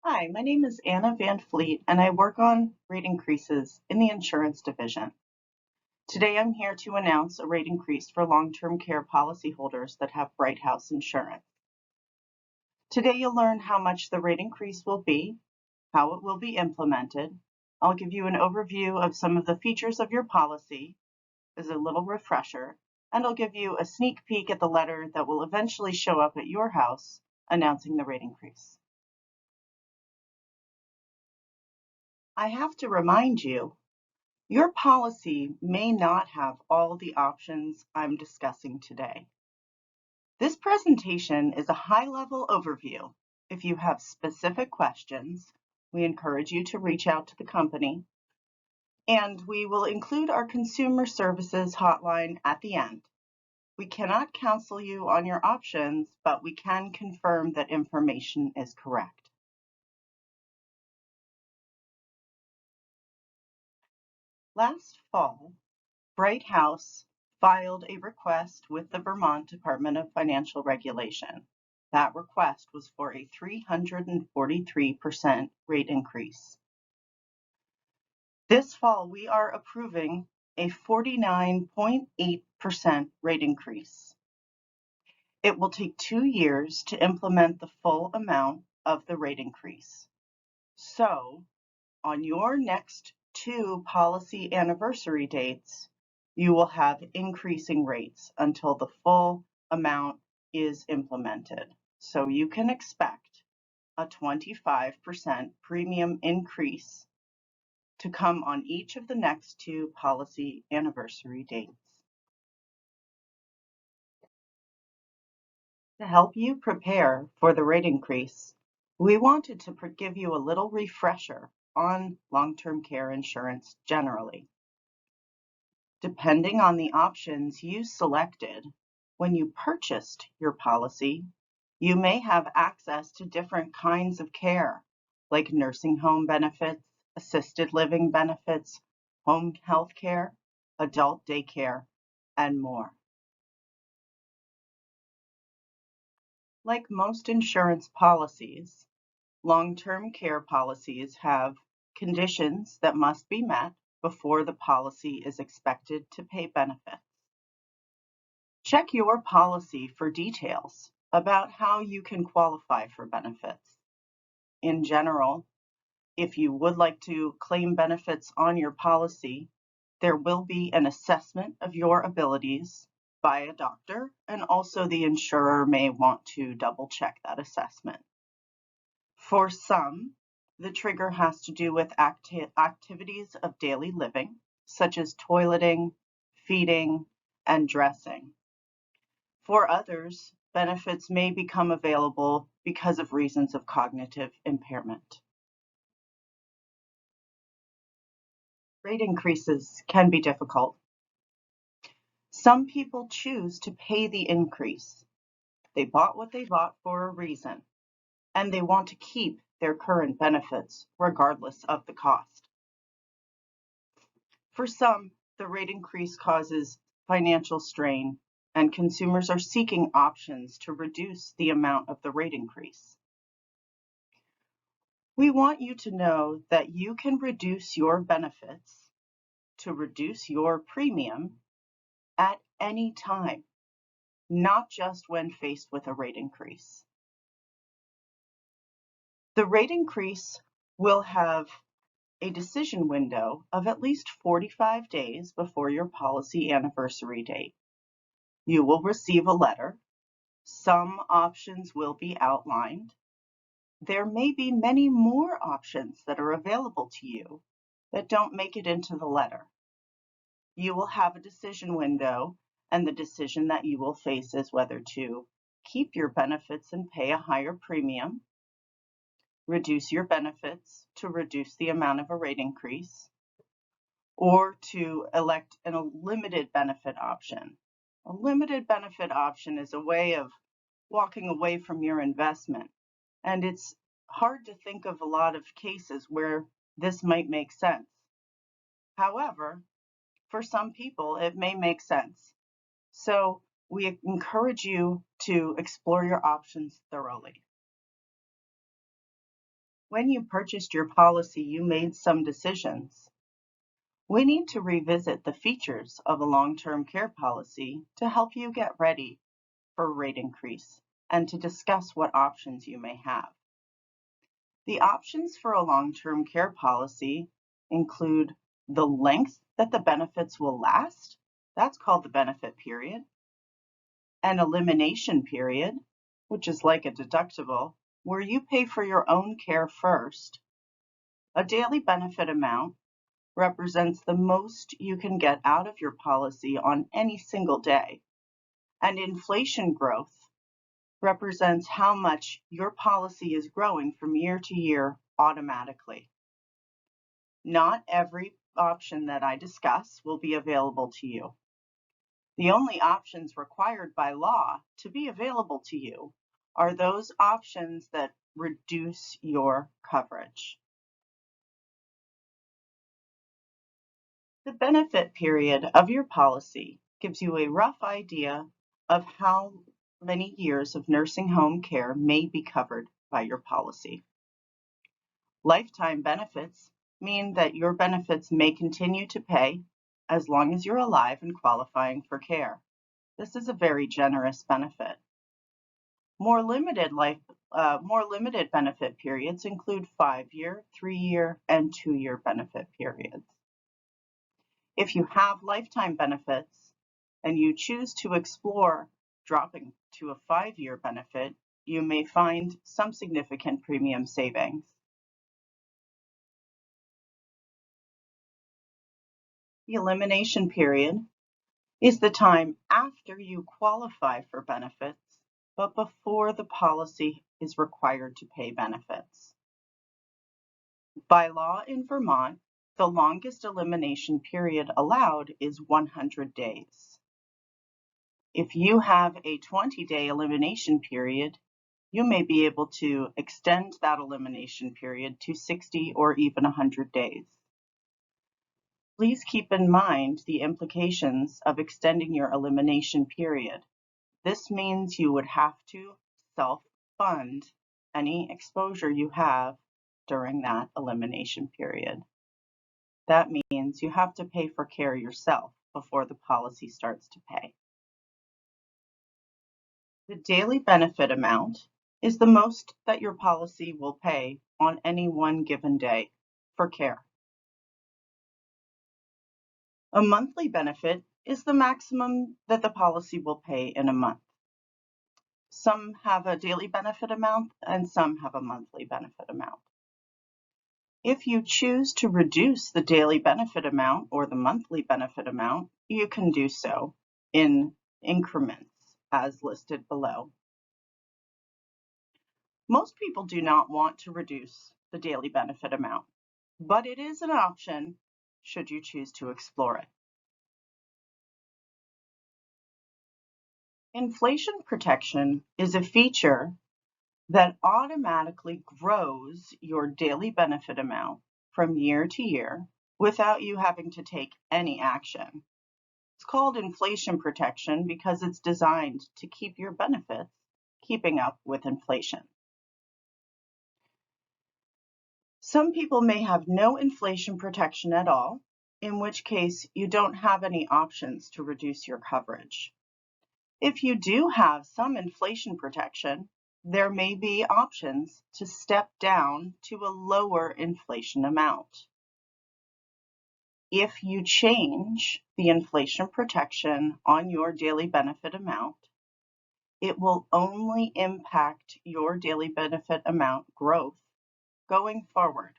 Hi, my name is Anna Van Fleet, and I work on rate increases in the insurance division. Today, I'm here to announce a rate increase for long-term care policyholders that have Brighthouse insurance. Today, you'll learn how much the rate increase will be, how it will be implemented. I'll give you an overview of some of the features of your policy as a little refresher, and I'll give you a sneak peek at the letter that will eventually show up at your house announcing the rate increase. I have to remind you, your policy may not have all the options I'm discussing today. This presentation is a high-level overview. If you have specific questions, we encourage you to reach out to the company, and we will include our consumer services hotline at the end. We cannot counsel you on your options, but we can confirm that information is correct. Last fall, Brighthouse filed a request with the Vermont Department of Financial Regulation. That request was for a 343% rate increase. This fall, we are approving a 49.8% rate increase. It will take 2 years to implement the full amount of the rate increase. So, on your next 2 policy anniversary dates, you will have increasing rates until the full amount is implemented. So you can expect a 25% premium increase to come on each of the next 2 policy anniversary dates. To help you prepare for the rate increase, we wanted to give you a little refresher on long-term care insurance generally. Depending on the options you selected when you purchased your policy, you may have access to different kinds of care, like nursing home benefits, assisted living benefits, home health care, adult daycare, and more. Like most insurance policies, long-term care policies have conditions that must be met before the policy is expected to pay benefits. Check your policy for details about how you can qualify for benefits. In general, if you would like to claim benefits on your policy, there will be an assessment of your abilities by a doctor, and also the insurer may want to double check that assessment. For some, the trigger has to do with activities of daily living, such as toileting, feeding, and dressing. For others, benefits may become available because of reasons of cognitive impairment. Rate increases can be difficult. Some people choose to pay the increase. They bought what they bought for a reason, and they want to keep their current benefits regardless of the cost. For some, the rate increase causes financial strain, and consumers are seeking options to reduce the amount of the rate increase. We want you to know that you can reduce your benefits to reduce your premium at any time, not just when faced with a rate increase. The rate increase will have a decision window of at least 45 days before your policy anniversary date. You will receive a letter. Some options will be outlined. There may be many more options that are available to you that don't make it into the letter. You will have a decision window, and the decision that you will face is whether to keep your benefits and pay a higher premium, reduce your benefits to reduce the amount of a rate increase, or to elect a limited benefit option. A limited benefit option is a way of walking away from your investment, and it's hard to think of a lot of cases where this might make sense. However, for some people, it may make sense. So we encourage you to explore your options thoroughly. When you purchased your policy, you made some decisions. We need to revisit the features of a long-term care policy to help you get ready for a rate increase and to discuss what options you may have. The options for a long-term care policy include the length that the benefits will last, that's called the benefit period, an elimination period, which is like a deductible, where you pay for your own care first. A daily benefit amount represents the most you can get out of your policy on any single day, and inflation growth represents how much your policy is growing from year to year automatically. Not every option that I discuss will be available to you. The only options required by law to be available to you are those options that reduce your coverage. The benefit period of your policy gives you a rough idea of how many years of nursing home care may be covered by your policy. Lifetime benefits mean that your benefits may continue to pay as long as you're alive and qualifying for care. This is a very generous benefit. More limited benefit periods include 5-year, 3-year, and 2-year benefit periods. If you have lifetime benefits and you choose to explore dropping to a 5-year benefit, you may find some significant premium savings. The elimination period is the time after you qualify for benefits, but before the policy is required to pay benefits. By law in Vermont, the longest elimination period allowed is 100 days. If you have a 20-day elimination period, you may be able to extend that elimination period to 60 or even 100 days. Please keep in mind the implications of extending your elimination period. This means you would have to self-fund any exposure you have during that elimination period. That means you have to pay for care yourself before the policy starts to pay. The daily benefit amount is the most that your policy will pay on any one given day for care. A monthly benefit is the maximum that the policy will pay in a month. Some have a daily benefit amount and some have a monthly benefit amount. If you choose to reduce the daily benefit amount or the monthly benefit amount, you can do so in increments as listed below. Most people do not want to reduce the daily benefit amount, but it is an option should you choose to explore it. Inflation protection is a feature that automatically grows your daily benefit amount from year to year without you having to take any action. It's called inflation protection because it's designed to keep your benefits keeping up with inflation. Some people may have no inflation protection at all, in which case you don't have any options to reduce your coverage. If you do have some inflation protection, there may be options to step down to a lower inflation amount. If you change the inflation protection on your daily benefit amount, it will only impact your daily benefit amount growth going forward.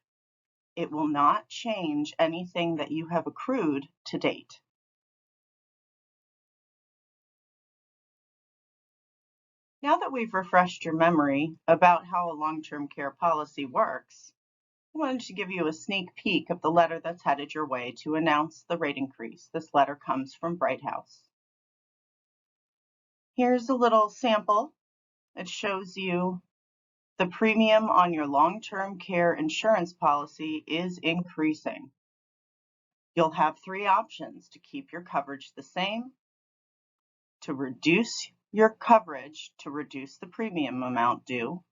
It will not change anything that you have accrued to date. Now that we've refreshed your memory about how a long-term care policy works, I wanted to give you a sneak peek of the letter that's headed your way to announce the rate increase. This letter comes from Brighthouse. Here's a little sample. It shows you the premium on your long-term care insurance policy is increasing. You'll have 3 options to keep your coverage the same, to reduce your coverage to reduce the premium amount due,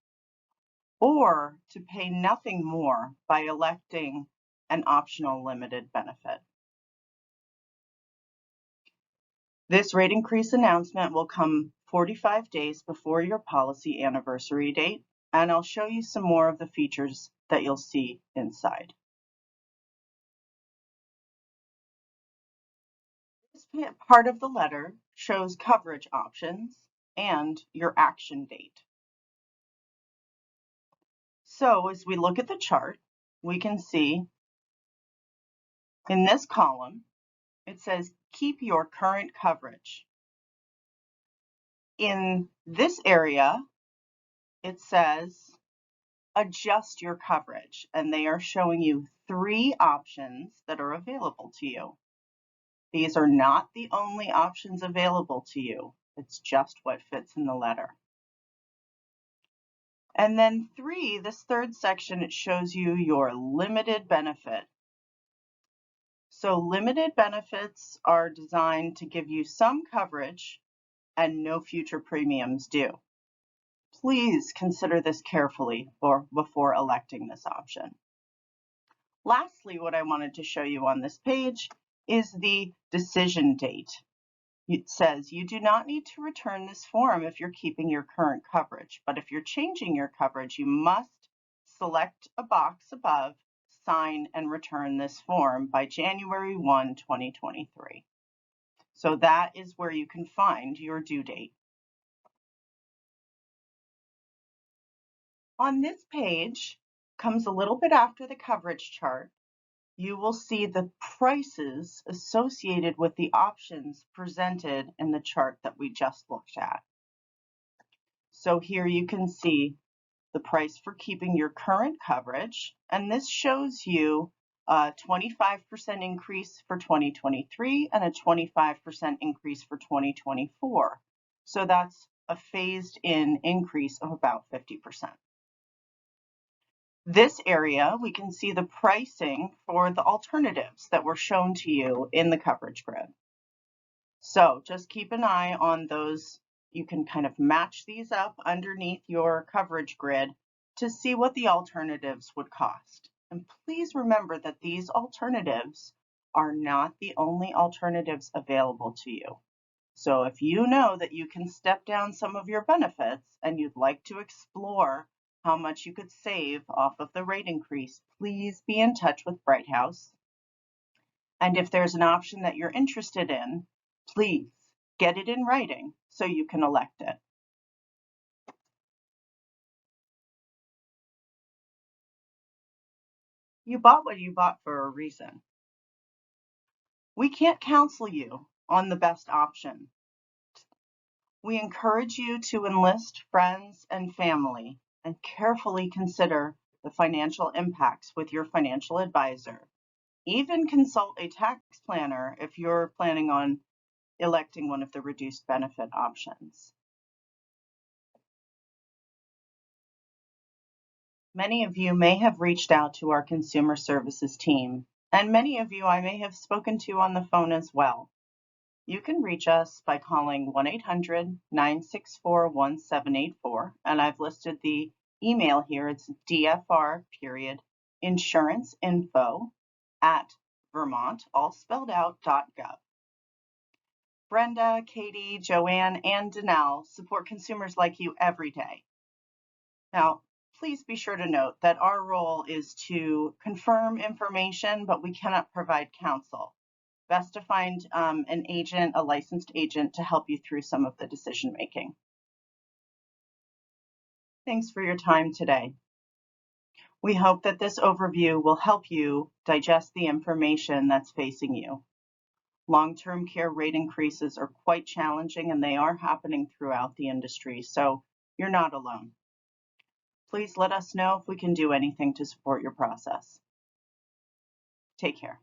or to pay nothing more by electing an optional limited benefit. This rate increase announcement will come 45 days before your policy anniversary date, and I'll show you some more of the features that you'll see inside. This part of the letter shows coverage options and your action date. So as we look at the chart, we can see in this column, it says keep your current coverage. In this area, it says adjust your coverage, and they are showing you 3 options that are available to you. These are not the only options available to you. It's just what fits in the letter. And then 3, this third section, it shows you your limited benefit. So limited benefits are designed to give you some coverage and no future premiums due. Please consider this carefully before electing this option. Lastly, what I wanted to show you on this page is the decision date. It says you do not need to return this form if you're keeping your current coverage, but if you're changing your coverage, you must select a box above, sign, and return this form by January 1, 2023. So that is where you can find your due date. On this page, comes a little bit after the coverage chart, you will see the prices associated with the options presented in the chart that we just looked at. So here you can see the price for keeping your current coverage, and this shows you a 25% increase for 2023 and a 25% increase for 2024. So that's a phased in increase of about 50%. This area, we can see the pricing for the alternatives that were shown to you in the coverage grid. So just keep an eye on those. You can kind of match these up underneath your coverage grid to see what the alternatives would cost. And please remember that these alternatives are not the only alternatives available to you. So if you know that you can step down some of your benefits and you'd like to explore how much you could save off of the rate increase, please be in touch with Brighthouse. And if there's an option that you're interested in, please get it in writing so you can elect it. You bought what you bought for a reason. We can't counsel you on the best option. We encourage you to enlist friends and family and carefully consider the financial impacts with your financial advisor. Even consult a tax planner if you're planning on electing one of the reduced benefit options. Many of you may have reached out to our consumer services team, and many of you I may have spoken to on the phone as well. You can reach us by calling 1-800-964-1784, and I've listed the email here. It's dfr.insuраnceinfo@Vermont, all spelled out, .gov. Brenda, Katie, Joanne, and Danelle support consumers like you every day. Now, please be sure to note that our role is to confirm information, but we cannot provide counsel. Best to find an agent, a licensed agent, to help you through some of the decision making. Thanks for your time today. We hope that this overview will help you digest the information that's facing you. Long-term care rate increases are quite challenging, and they are happening throughout the industry, so you're not alone. Please let us know if we can do anything to support your process. Take care.